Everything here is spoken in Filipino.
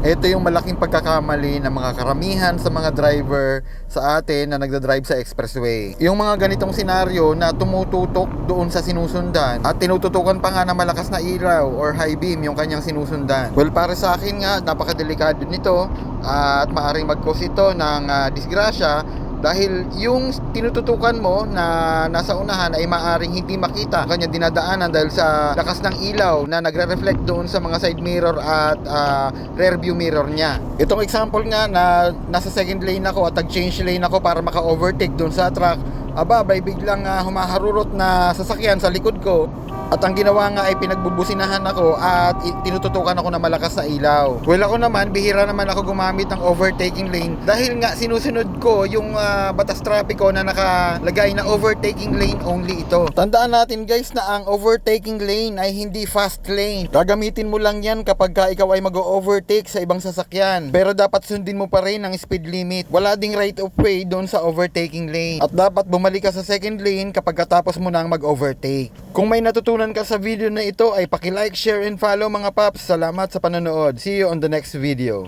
Ito yung malaking pagkakamali ng mga karamihan sa mga driver sa atin na nagdadrive sa expressway. Yung mga ganitong senaryo na tumututok doon sa sinusundan at tinututukan pa nga na malakas na ilaw or high beam yung kanyang sinusundan. Well, para sa akin nga, napakadelikado nito at maaring mag-cause ito ng disgrasya dahil yung tinututukan mo na nasa unahan ay maaring hindi makita ang kanyang dinadaanan dahil sa lakas ng ilaw na nagre-reflect doon sa mga side mirror at rear view mirror niya. Itong example nga na nasa second lane ako at nag-change lane ako para maka-overtake doon sa truck, may biglang humaharurot na sasakyan sa likod ko. At ang ginawa nga ay pinagbubusinahan ako at tinututukan ako na malakas na ilaw. Well, ako naman, bihira naman ako gumamit ng overtaking lane dahil nga sinusunod ko yung batas trapiko na nakalagay na overtaking lane only ito. Tandaan natin guys na ang overtaking lane ay hindi fast lane. Gagamitin mo lang yan kapag ikaw ay mag-overtake sa ibang sasakyan. Pero dapat sundin mo pa rin ang speed limit. Wala ding right of way doon sa overtaking lane. At dapat bumalik ka sa second lane kapag katapos mo nang mag-overtake. Kung may natutunan ka sa video na ito ay paki-like, share and follow mga paps. Salamat sa panonood. See you on the next video.